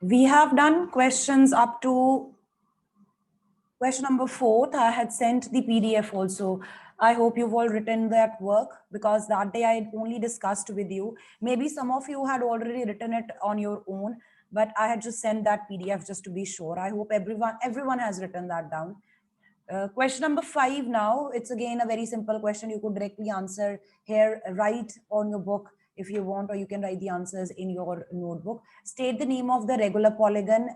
We have done questions up to question number 4. I had sent the PDF also. I hope you've all written that work, because that day I only discussed with you. Maybe some of you had already written it on your own, but I had just sent that PDF just to be sure. I hope everyone has written that down. Question number 5 now. It's again a very simple question. You could directly answer here, write on your book if you want, or you can write the answers in your notebook. State the name of the regular polygon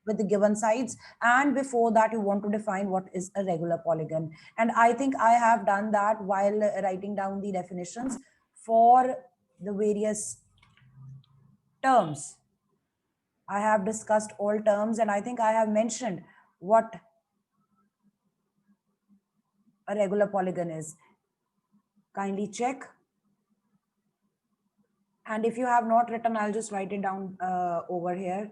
with the given sides, and before that you want to define what is a regular polygon. And I think I have done that while writing down the definitions for the various terms. I have discussed all terms, and I think I have mentioned what a regular polygon is. Kindly check. And if you have not written, I'll just write it down over here.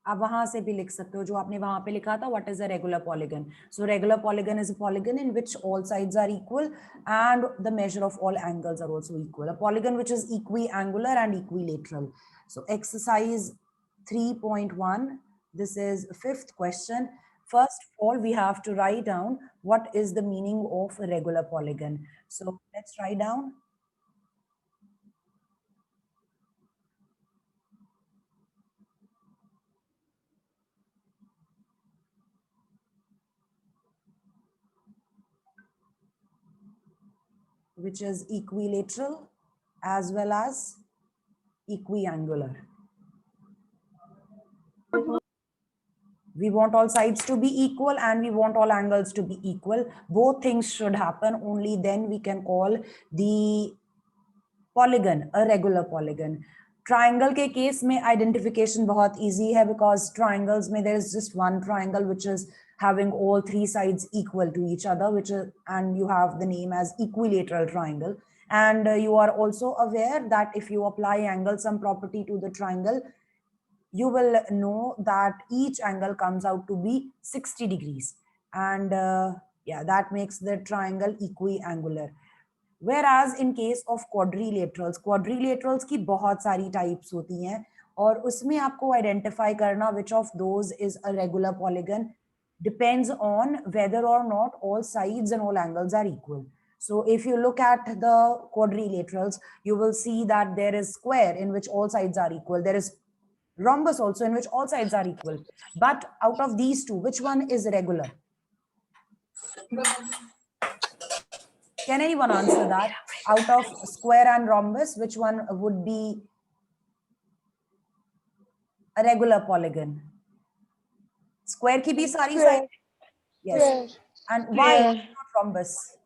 आप वहां से भी लिख सकते हो जो आपने वहां पे लिखा था. What is a regular polygon? So regular polygon is a polygon in which all sides are equal and the measure of all angles are also equal. A polygon which is equiangular and equilateral. So exercise 3.1. This is fifth question. First of all, we have to write down what is the meaning of a regular polygon. So let's write down. Which is equilateral as well as equiangular. We want all sides to be equal and we want all angles to be equal. Both things should happen. Only then we can call the polygon a regular polygon. Triangle के case में identification बहुत easy है, because triangles में there is just one triangle which is having all three sides equal to each other, which is, and you have the name as equilateral triangle. And you are also aware that if you apply angle sum property to the triangle, you will know that each angle comes out to be 60 degrees. And yeah, that makes the triangle equiangular. Whereas in case of quadrilaterals की बहुत सारी types होती हैं, और उसमें आपको identify करना which of those is a regular polygon depends on whether or not all sides and all angles are equal. So if you look at the quadrilaterals, you will see that there is square in which all sides are equal. There is rhombus also in which all sides are equal. But out of these two, which one is regular? Can anyone answer that? Out of square and rhombus, which one would be a regular polygon? Square ki bhi sari side? Yes. Square. And why not rhombus?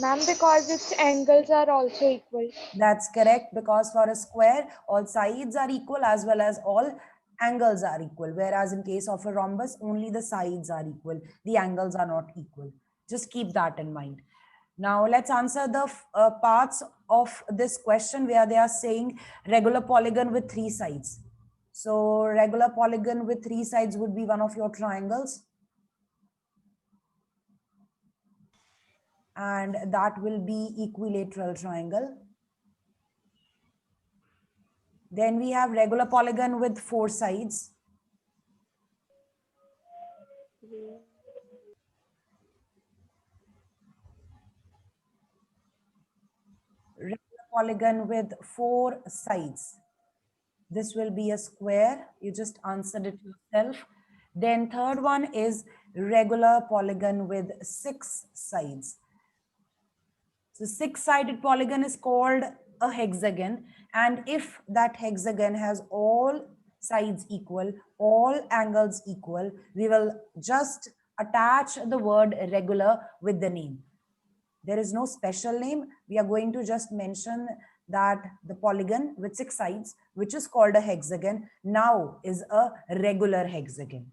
Ma'am, because its angles are also equal. That's correct, because for a square, all sides are equal as well as all angles are equal. Whereas in case of a rhombus, only the sides are equal. The angles are not equal. Just keep that in mind. Now let's answer the parts of this question where they are saying regular polygon with three sides. So regular polygon with three sides would be one of your triangles. And that will be equilateral triangle. Then we have regular polygon with four sides. Regular polygon with four sides. This will be a square. You just answered it yourself. Then third one is regular polygon with six sides. So six-sided polygon is called a hexagon. And if that hexagon has all sides equal, all angles equal, we will just attach the word regular with the name. There is no special name. We are going to just mention that the polygon with six sides, which is called a hexagon, now is a regular hexagon.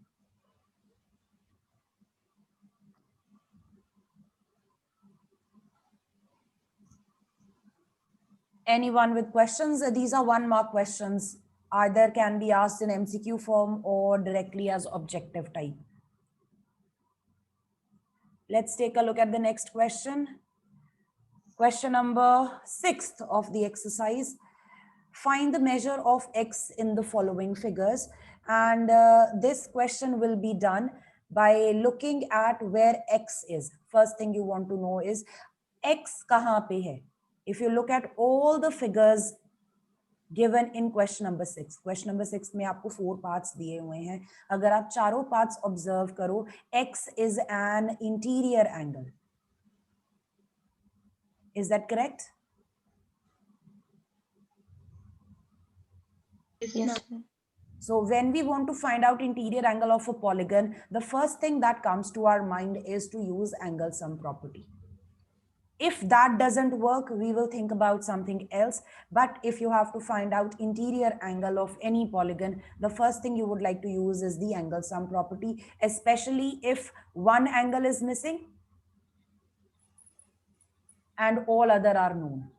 Anyone with questions? These are 1 mark questions. Either can be asked in MCQ form or directly as objective type. Let's take a look at the next question. Question number 6 of the exercise. Find the measure of x in the following figures. And this question will be done by looking at where x is. First thing you want to know is x kahan pe hai. If you look at all the figures given in question number 6, question number 6 में आपको 4 parts दिए हुए हैं. अगर आप चारों parts observe करो, x is an interior angle. Is that correct? Yes. So when we want to find out interior angle of a polygon, the first thing that comes to our mind is to use angle sum property. If that doesn't work, we will think about something else. But if you have to find out interior angle of any polygon, the first thing you would like to use is the angle sum property, especially if one angle is missing and all other are known.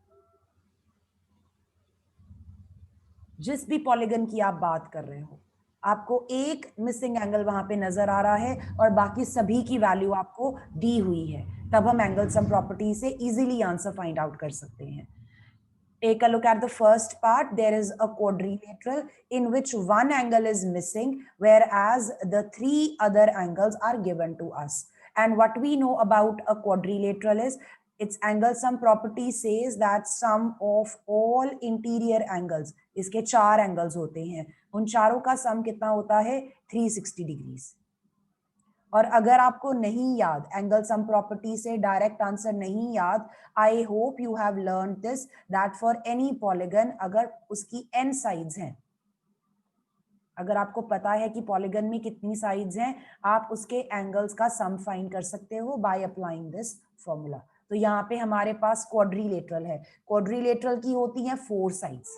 जिस भी polygon की आप बात कर रहे हो, आपको एक मिसिंग एंगल वहां पे नजर आ रहा है और बाकी सभी की वैल्यू आपको दी हुई है, तब हम एंगल सम प्रॉपर्टी से इजीली आंसर फाइंड आउट कर सकते हैं. Take a look at the first part. There is a quadrilateral in which one angle is missing, whereas the 3 other angles are given to us. And what we know about a quadrilateral is its angle sum property says that sum of all interior angles, इसके 4 angles होते हैं, उन चारों का sum कितना होता है 360 degrees. और अगर आपको नहीं याद, एंगल सम प्रॉपर्टी से डायरेक्ट आंसर नहीं याद, I hope you have learn this that for any polygon, अगर उसकी n साइड्स हैं, अगर आपको पता है कि पॉलीगन में कितनी साइड्स हैं, आप उसके एंगल्स का सम फाइंड कर सकते हो बाय अप्लाइंग दिस फॉर्मूला. तो यहाँ पे हमारे पास क्वाड्रिलेटरल है, क्वाड्रिलेटरल की होती हैं 4 साइड्स,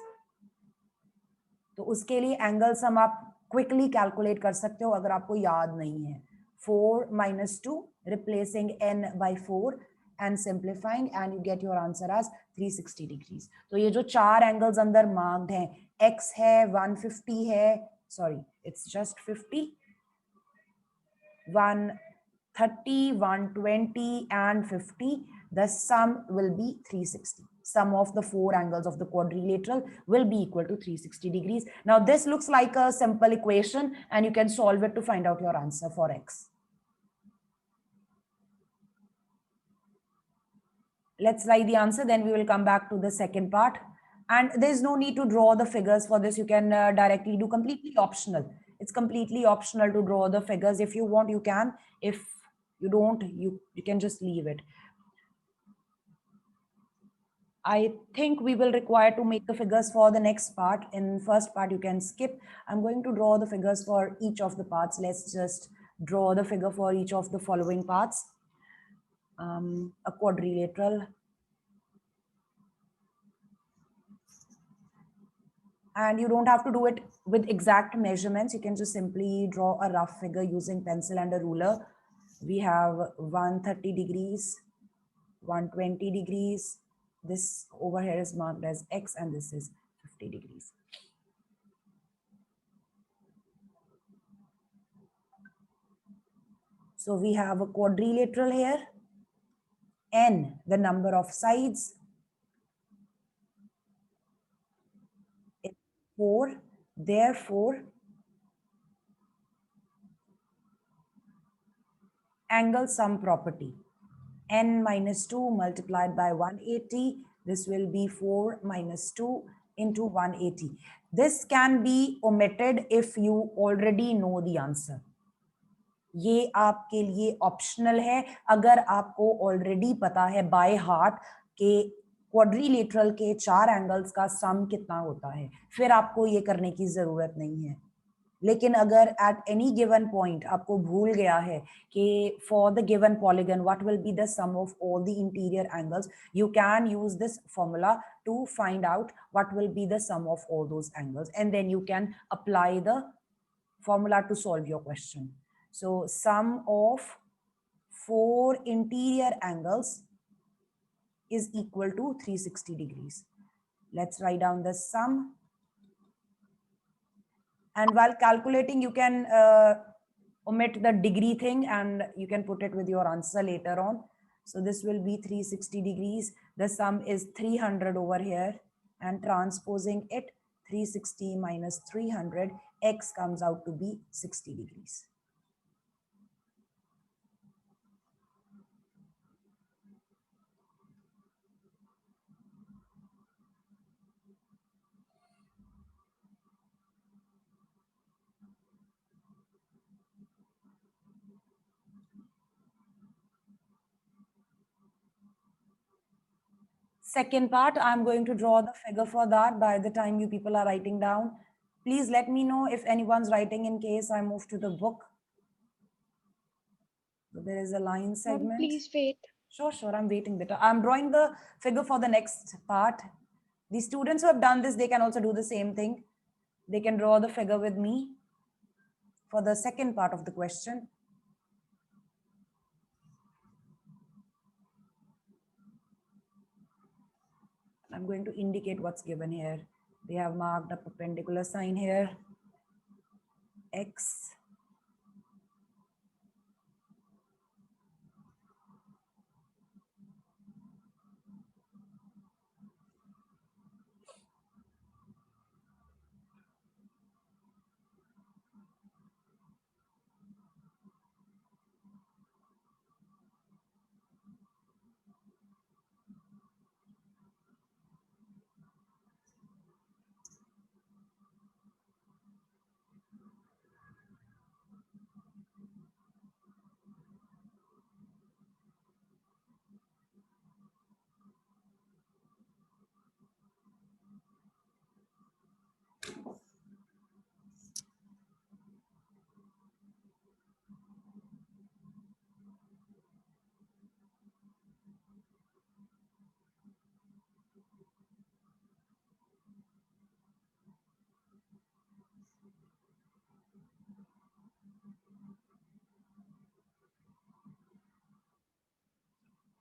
तो उसके लिए एंगल सम आप क्विकली कैलकुलेट कर सकते हो अगर आपको याद नहीं है. 4 minus 2, replacing n by 4 and simplifying, and you get your answer as 360 degrees. तो ये जो 4 एंगल्स अंदर मार्क्ड हैं, x है, 150 है, sorry it's just 50, 130, 120 and 50, the sum will be 360. Sum of the 4 angles of the quadrilateral will be equal to 360 degrees. Now this looks like a simple equation and you can solve it to find out your answer for x. Let's write the answer, then we will come back to the second part. And there's no need to draw the figures for this. You can directly do, completely optional. It's completely optional to draw the figures. If you want, you can. If you don't, you can just leave it. I think we will require to make the figures for the next part. In first part, you can skip. I'm going to draw the figures for each of the parts. Let's just draw the figure for each of the following parts. A quadrilateral. And you don't have to do it with exact measurements. You can just simply draw a rough figure using pencil and a ruler. We have 130 degrees, 120 degrees. This over here is marked as X and this is 50 degrees. So we have a quadrilateral here. N, the number of sides. 4. Therefore, angle sum property. N minus 2 multiplied by 180. This will be 4 minus 2 into 180. This can be omitted if you already know the answer. ये आपके लिए optional है अगर आपको already पता है by heart के quadrilateral के 4 एंगल्स का सम कितना होता है, फिर आपको ये करने की जरूरत नहीं है. लेकिन अगर एट एनी गिवन पॉइंट आपको भूल गया है कि for the given polygon what will be the sum of all the interior angles, you can use this formula to find out what will be the sum of all those angles and then you can apply the formula to solve your question. So sum of 4 interior angles is equal to 360 degrees. Let's write down the sum. And while calculating, you can omit the degree thing and you can put it with your answer later on. So this will be 360 degrees. The sum is 300 over here, and transposing it, 360 minus 300, x comes out to be 60 degrees. Second part, I'm going to draw the figure for that by the time you people are writing down. Please let me know if anyone's writing in case I move to the book. So there is a line Ma'am, segment. please wait. Sure, I'm waiting better. I'm drawing the figure for the next part. The students who have done this, they can also do the same thing. They can draw the figure with me for the second part of the question. I'm going to indicate what's given here. They have marked a perpendicular sign here, x.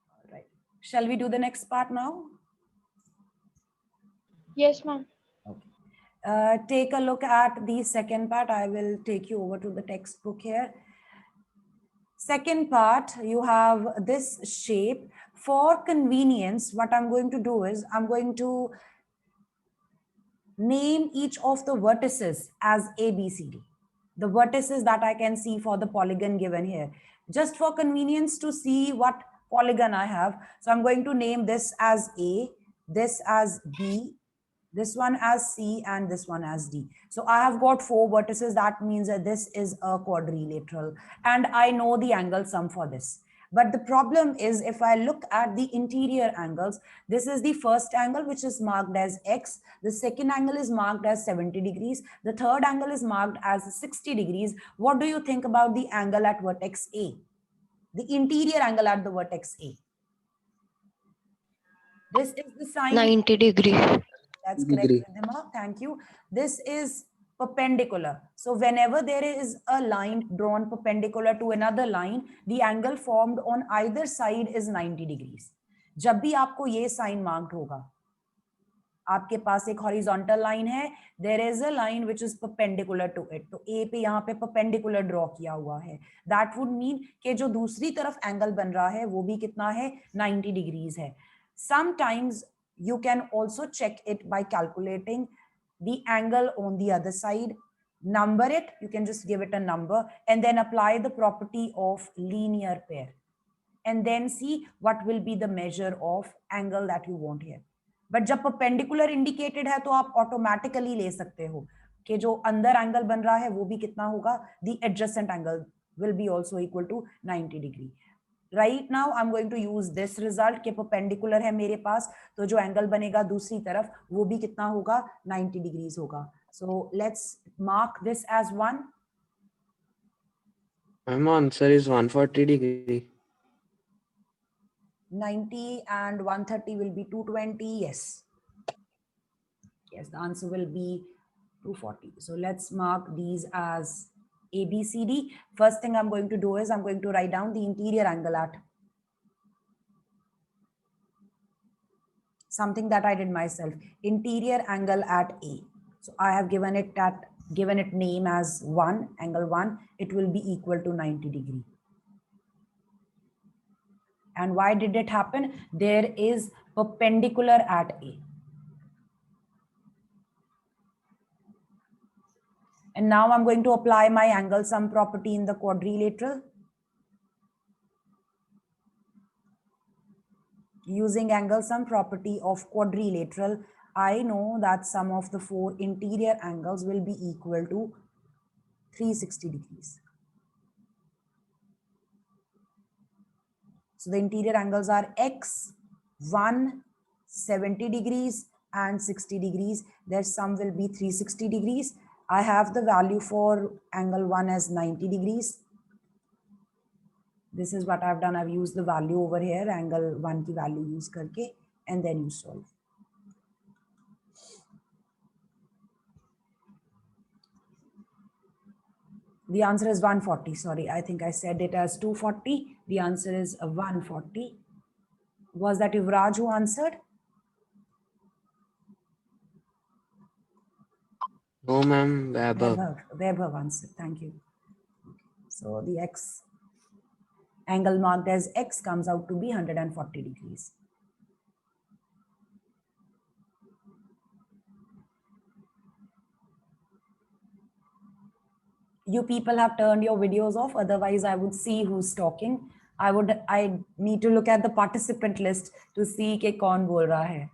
All right. Shall we do the next part now? Yes, ma'am. Okay. Take a look at the second part. I will take you over to the textbook here. Second part, you have this shape. For convenience, what I'm going to do is I'm going to name each of the vertices as A, B, C, D. The vertices that I can see for the polygon given here. Just for convenience to see what polygon I have. So I'm going to name this as A, this as B, this one as C, and this one as D. So I have got 4 vertices. That means that this is a quadrilateral. And I know the angle sum for this. But the problem is, if I look at the interior angles, this is the first angle, which is marked as X. The second angle is marked as 70 degrees. The third angle is marked as 60 degrees. What do you think about the angle at vertex A? The interior angle at the vertex A. This is the sign. 90 degree. That's correct, Ridhima. Thank you. This is perpendicular. So whenever there is a line drawn perpendicular to another line, the angle formed on either side is 90 degrees. जब भी आपको ये sign marked होगा, आपके पास एक horizontal line है, there is a line which is perpendicular to it, तो ए पे यहाँ पे परपेंडिकुलर ड्रॉ किया हुआ है. दैट वुड मीन कि जो दूसरी तरफ एंगल बन रहा है वो भी कितना है, 90 डिग्रीज है. Sometimes you can also check it by calculating the angle on the other side, number it, you can just give it a number and then apply the property of linear pair and then see what will be the measure of angle that you want here. But जब perpendicular indicated है तो आप automatically ले सकते हो कि जो अंदर एंगल बन रहा है वो भी कितना होगा, the adjacent angle will be also equal to 90 degree. Right now I am going to use this result के परपेंडिकुलर है मेरे पास, तो जो एंगल बनेगा दूसरी तरफ वो भी कितना होगा, 90 डिग्रीज होगा. So let's mark this as 1. My answer is 140 degree. 90 and 130 will be 220. Yes, the answer will be 240. So let's mark these as A, B, C, D. First thing I'm going to do is I'm going to write down the interior angle at something that I did myself. Interior angle at A. So I have given it name as 1, angle 1. It will be equal to 90 degree. And why did it happen? There is perpendicular at A. And now I'm going to apply my angle sum property in the quadrilateral. Using angle sum property of quadrilateral, I know that sum of the 4 interior angles will be equal to 360 degrees. So the interior angles are X, 1, 70 degrees and 60 degrees. Their sum will be 360 degrees. I have the value for angle 1 as 90 degrees. This is what I've done. I've used the value over here, angle 1 ki value use karke, and then you solve. The answer is 140. Sorry, I think I said it as 240. The answer is 140. Was that Yuvraj who answered? No, ma'am. Vaibhav. Vaibhav answered. Thank you. So the X angle marked as X comes out to be 140 degrees. You people have turned your videos off, otherwise I would see who's talking. I need to look at the participant list to see ke kaun bol raha hai.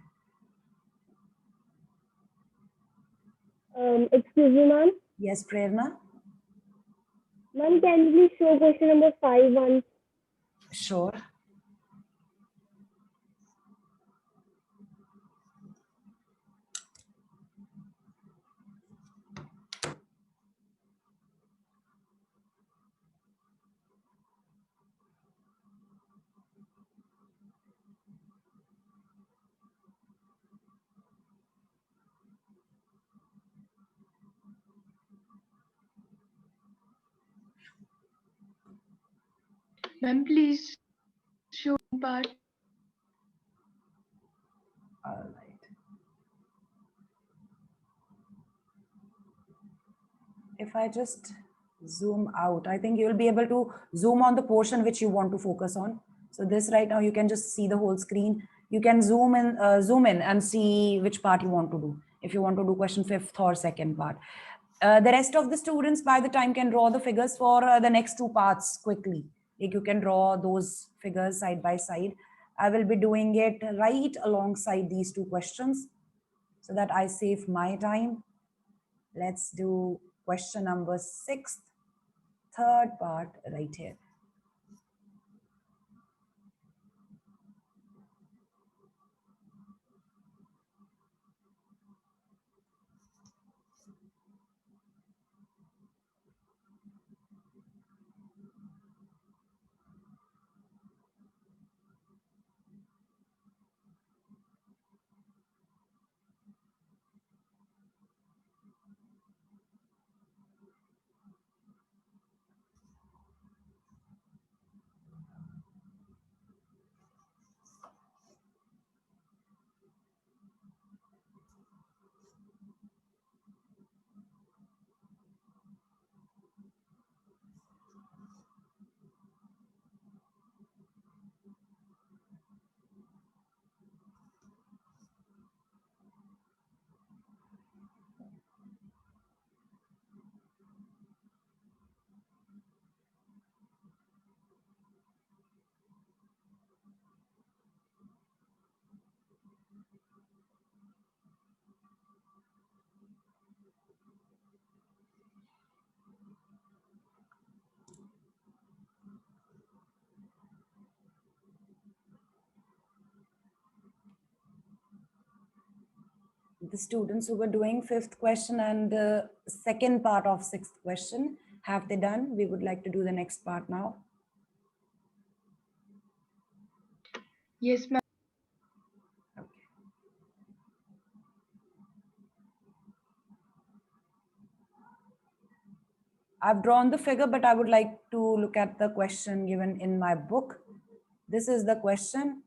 Excuse me, ma'am. Yes, Prerna? Ma'am, can you please show question number 5 once? Sure. Ma'am, please show part. All right. If I just zoom out, I think you'll be able to zoom on the portion which you want to focus on. So this right now, you can just see the whole screen. You can zoom in and see which part you want to do. If you want to do question 5th or 2nd part. The rest of the students by the time can draw the figures for the next 2 parts quickly. Like you can draw those figures side by side. I will be doing it right alongside these 2 questions so that I save my time. Let's do question number 6th, 3rd part right here. The students who were doing 5th question and the 2nd part of 6th question, have they done? We would like to do the next part now. Yes, ma'am. Okay. I've drawn the figure, but I would like to look at the question given in my book. This is the question.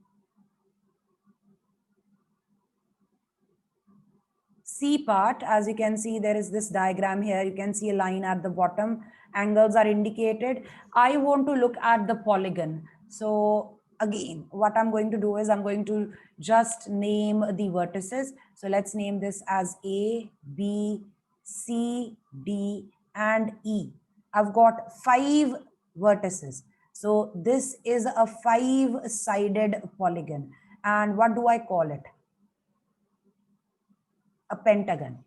C part, as you can see, there is this diagram here. You can see a line at the bottom. Angles are indicated. I want to look at the polygon. So again, what I'm going to do is I'm going to just name the vertices. So let's name this as A, B, C, D, and E. I've got 5 vertices. So this is a 5-sided polygon. And what do I call it? A pentagon.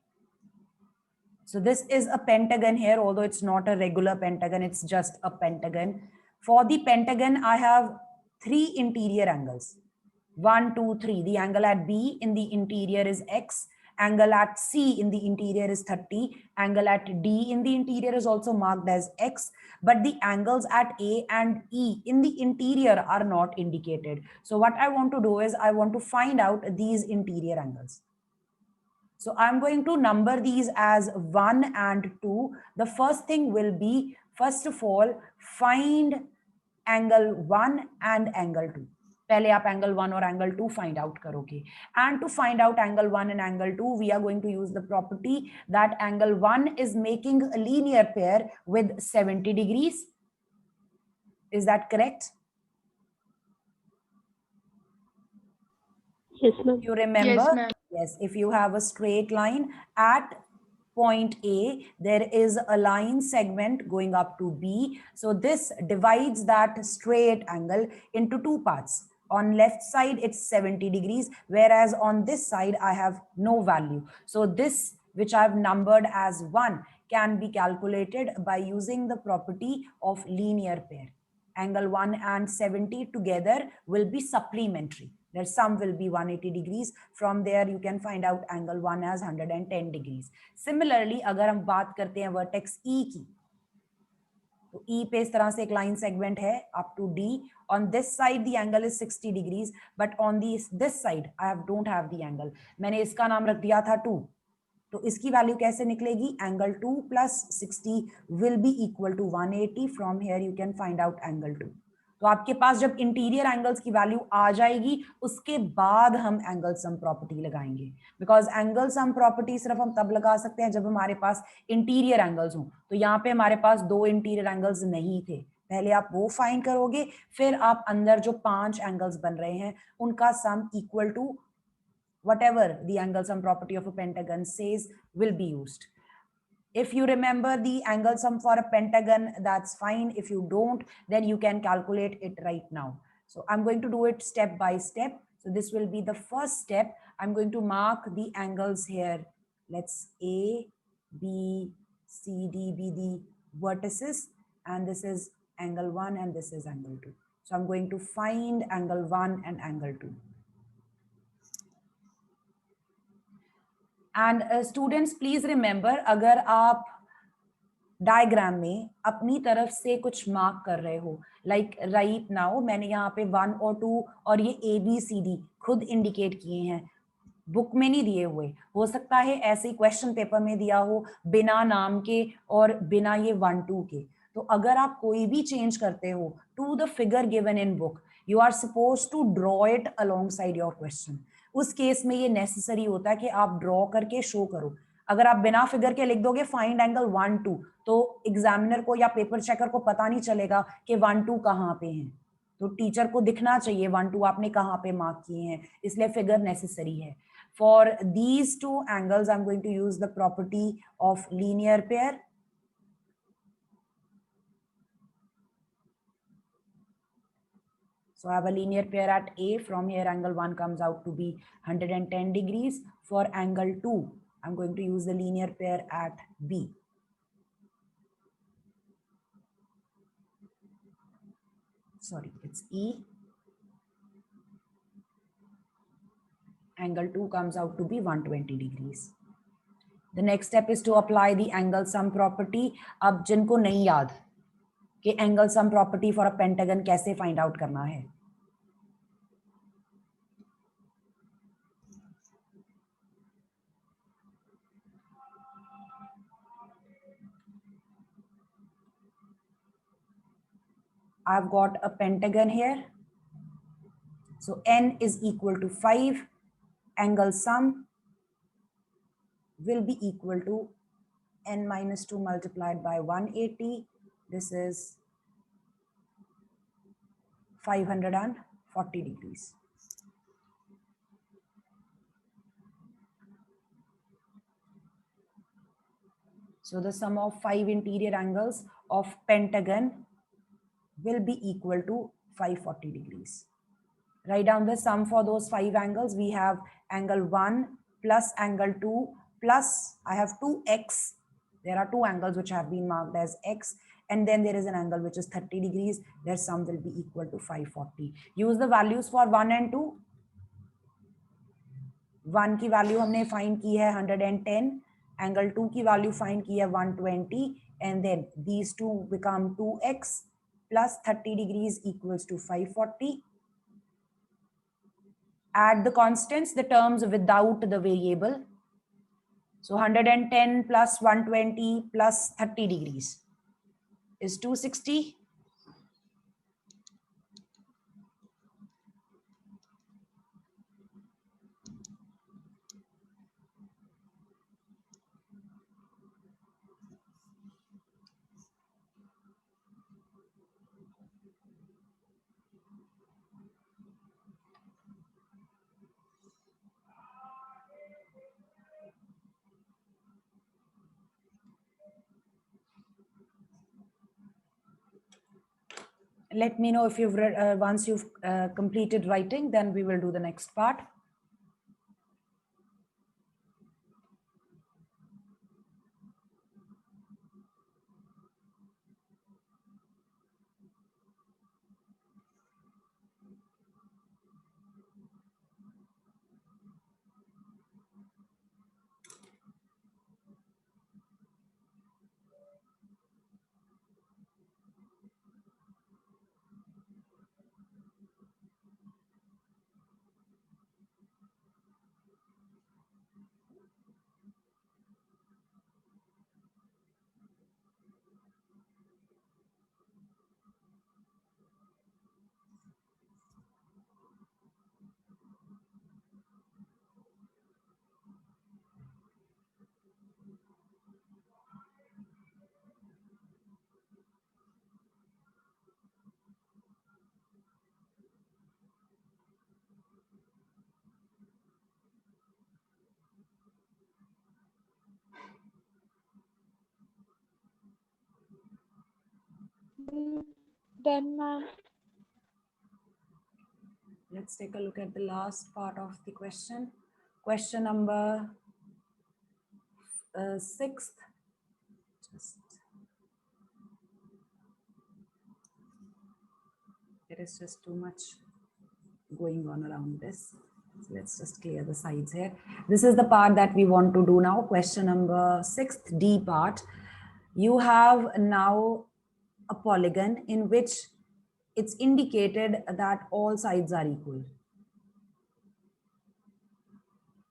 So this is a pentagon here, although it's not a regular pentagon, it's just a pentagon. For the pentagon, I have 3 interior angles. 1, 2, 3. The angle at B in the interior is X. Angle at C in the interior is 30. Angle at D in the interior is also marked as X. But the angles at A and E in the interior are not indicated. So what I want to do is I want to find out these interior angles. So I'm going to number these as 1 and 2. The first thing will be, first of all, find angle 1 and angle 2. पहले आप angle 1 और angle 2 find out करोगे. And to find out angle 1 and angle 2, we are going to use the property that angle 1 is making a linear pair with 70 degrees. Is that correct? Yes, ma'am. You remember? Yes, ma'am. Yes, if you have a straight line at point A, there is a line segment going up to B. So this divides that straight angle into 2 parts. On left side, it's 70 degrees, whereas on this side, I have no value. So this, which I've numbered as 1, can be calculated by using the property of linear pair. Angle 1 and 70 together will be supplementary. Their sum will be 180 degrees. From there, you can find out angle 1 as 110 degrees. Similarly, अगर हम बात करते हैं vertex E की, तो E पे इस तरह से एक line segment है up to D. On this side, the angle is 60 degrees, but on this side, don't have the angle. मैंने इसका नाम रख दिया था 2. तो इसकी वैल्यू कैसे निकलेगी? Angle 2 plus 60 will be equal to 180. From here you can find out angle 2. तो आपके पास जब इंटीरियर एंगल्स की वैल्यू आ जाएगी, उसके बाद हम एंगल सम प्रॉपर्टी लगाएंगे. बिकॉज एंगल सम प्रॉपर्टी सिर्फ हम तब लगा सकते हैं जब हमारे पास इंटीरियर एंगल्स हों. तो यहाँ पे हमारे पास 2 इंटीरियर एंगल्स नहीं थे. पहले आप वो फाइंड करोगे, फिर आप अंदर जो 5 एंगल्स बन रहे हैं उनका sum equal to whatever the angle sum property of a pentagon says will be used. If you remember the angle sum for a pentagon, that's fine. If you don't, then you can calculate it right now. So I'm going to do it step by step. So this will be the first step. I'm going to mark the angles here. Let's A, B, C, D be the vertices, and this is angle 1 and this is angle 2. So I'm going to find angle 1 and angle 2. And students please remember, अगर आप diagram में अपनी तरफ से कुछ mark कर रहे हो, लाइक राइट नाउ मैंने यहाँ पे 1 और 2 और ये ABCD खुद इंडिकेट किए हैं, बुक में नहीं दिए हुए. हो सकता है ऐसे ही क्वेश्चन पेपर में दिया हो बिना नाम के और बिना ये 1 2 के. तो अगर आप कोई भी चेंज करते हो to the figure given in book, you are suppose to draw it alongside your question. उस केस में ये नेसेसरी होता है कि आप ड्रॉ करके शो करो. अगर आप बिना फिगर के लिख दोगे फाइंड एंगल 1 2, तो एग्जामिनर को या पेपर चेकर को पता नहीं चलेगा कि 1 2 कहाँ पे हैं. तो टीचर को दिखना चाहिए 1 2 आपने कहाँ पे मार्क किए हैं, इसलिए फिगर नेसेसरी है. For these 2 angles, I'm going to use the property of linear pair. So I have a linear pair at A. From here, angle 1 comes out to be 110 degrees. For angle 2, I'm going to use the linear pair at B. Sorry, it's E. Angle 2 comes out to be 120 degrees. The next step is to apply the angle sum property. अब जिनको नहीं याद कि angle sum property for a pentagon कैसे find out करना है, I've got a pentagon here. So n is equal to 5. Angle sum will be equal to n minus 2 multiplied by 180. This is 540. 40 degrees. So the sum of 5 interior angles of pentagon will be equal to 540 degrees. Write down the sum for those 5 angles. We have angle 1 plus angle 2 plus I have 2x. There are 2 angles which have been marked as x, and then there is an angle which is 30 degrees. Their sum will be equal to 540. Use the values for 1 and 2. 1 की value हमने find की है 110, angle 2 की value find की है 120, and then these two become 2x plus 30 degrees equals to 540. Add the constants, the terms without the variable. So 110 plus 120 plus 30 degrees is 260. Let me know if you've read, once you've completed writing, then we will do the next part. Done, ma'am. Let's take a look at the last part of the question. Question number 6th. There is just too much going on around this. So let's just clear the sides here. This is the part that we want to do now. Question number 6th, D part. You have now a polygon in which it's indicated that all sides are equal.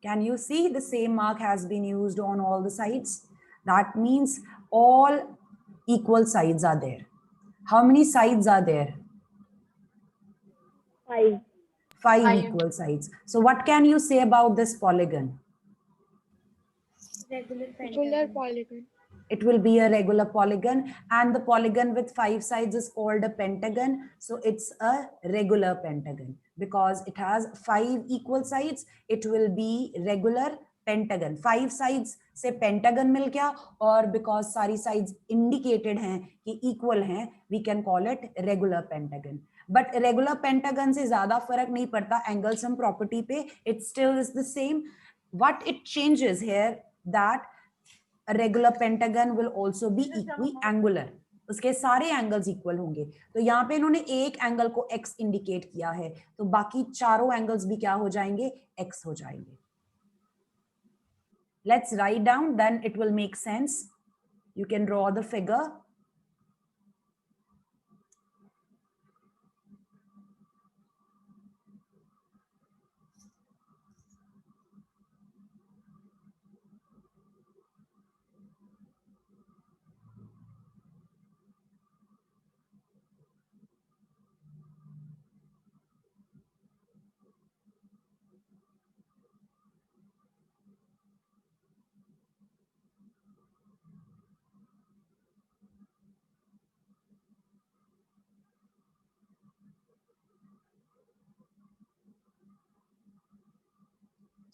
Can you see the same mark has been used on all the sides? That means all equal sides are there. How many sides are there? 5. 5 equal sides. So what can you say about this polygon? Regular polygon. It will be a regular polygon, and the polygon with 5 sides is called a pentagon. So it's a regular pentagon because it has 5 equal sides. It will be regular pentagon. 5 sides से pentagon मिल गया, और because सारी sides indicated हैं कि equal हैं, we can call it regular pentagon. But regular pentagon से ज़्यादा फर्क नहीं पड़ता angle sum property पे, it still is the same. What it changes here that a regular pentagon will also be equiangular. उसके सारे एंगल्स इक्वल होंगे. तो यहाँ पे इन्होंने एक एंगल को x इंडिकेट किया है, तो बाकी चारों एंगल्स भी क्या हो जाएंगे? x हो जाएंगे. Let's write down, then it will make sense. You can draw the figure.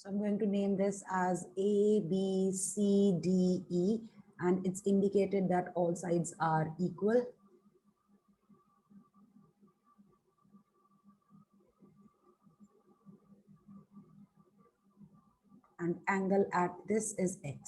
So I'm going to name this as A, B, C, D, E, and it's indicated that all sides are equal. And angle at this is X.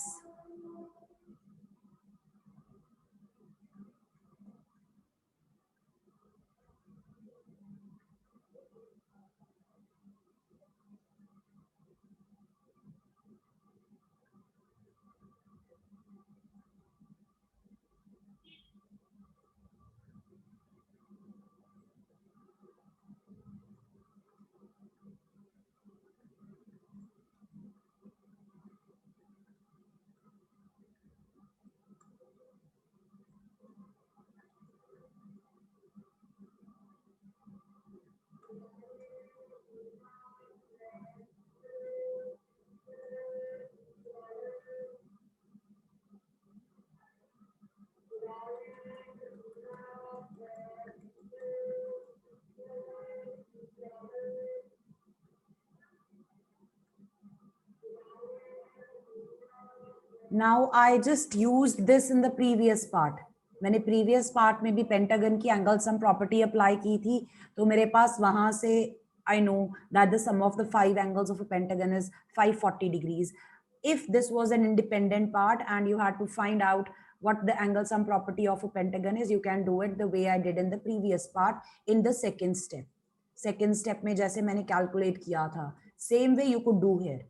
Now I just used this in the previous part. मैंने previous part में भी pentagon की angle sum property apply की थी, तो मेरे पास वहां से I know that the sum of the 5 angles of a pentagon is 540 degrees. If this was an independent part and you had to find out what the angle sum property of a pentagon is, you can do it the way I did in the previous part in the second step. Second step में जैसे मैंने calculate किया था, same way you could do here.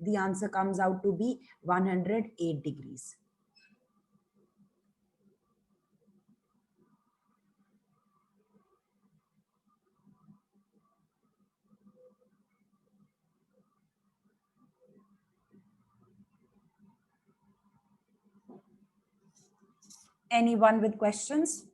The answer comes out to be 108 degrees. Anyone with questions?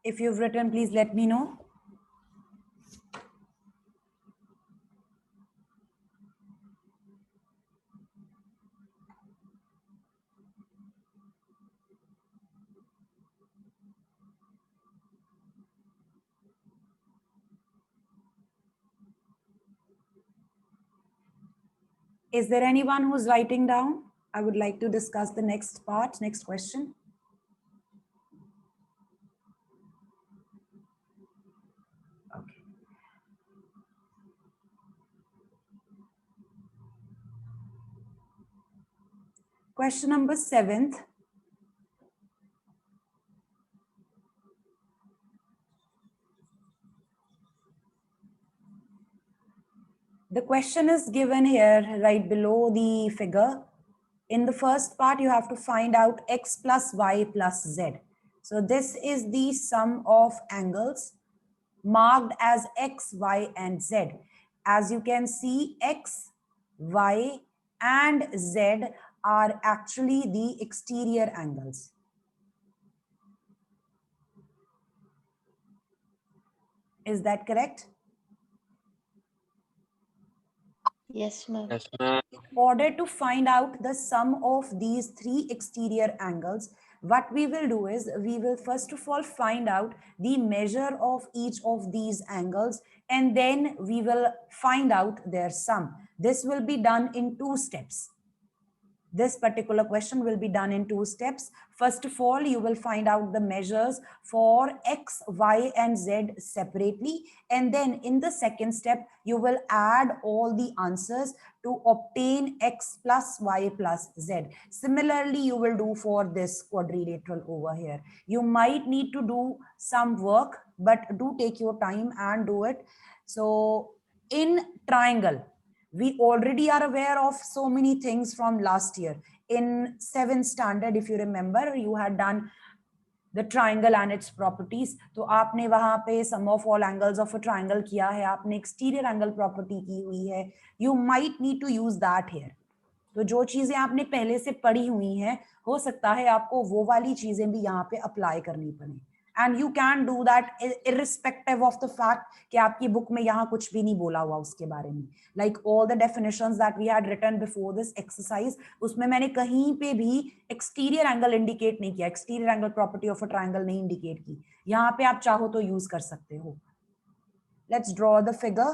If you've written, please let me know. Is there anyone who's writing down? I would like to discuss the next part, next question. Okay. Question number 7th. The question is given here right below the figure. In the first part, you have to find out x plus y plus z. So this is the sum of angles marked as x, y, and z. As you can see, x, y, and z are actually the exterior angles. Is that correct? Yes, ma'am. Yes, ma'am. In order to find out the sum of these 3 exterior angles, what we will do is we will first of all find out the measure of each of these angles, and then we will find out their sum. This will be done in 2 steps. This particular question will be done in 2 steps. First of all, you will find out the measures for x, y, and z separately. And then in the second step, you will add all the answers to obtain x plus y plus z. Similarly, you will do for this quadrilateral over here. You might need to do some work, but do take your time and do it. So in triangle, we already are aware of so many things from last year. In 7th standard, if you remember, you had done the triangle and its properties. तो आपने वहां पे sum of all angles of a triangle किया है, आपने exterior angle property की हुई है. You might need to use that here. तो जो चीजें आपने पहले से पढ़ी हुई हैं, हो सकता है आपको वो वाली चीजें भी यहाँ पे अप्लाई करनी पड़े. and you can do that irrespective of the fact कि आपकी book में यहाँ कुछ भी नहीं बोला हुआ उसके बारे में. Like all the definitions that we had written before this exercise, उसमें मैंने कहीं पे भी exterior angle indicate नहीं किया, exterior angle property of a triangle नहीं indicate की. यहाँ पे आप चाहो तो use कर सकते हो. Let's draw the figure.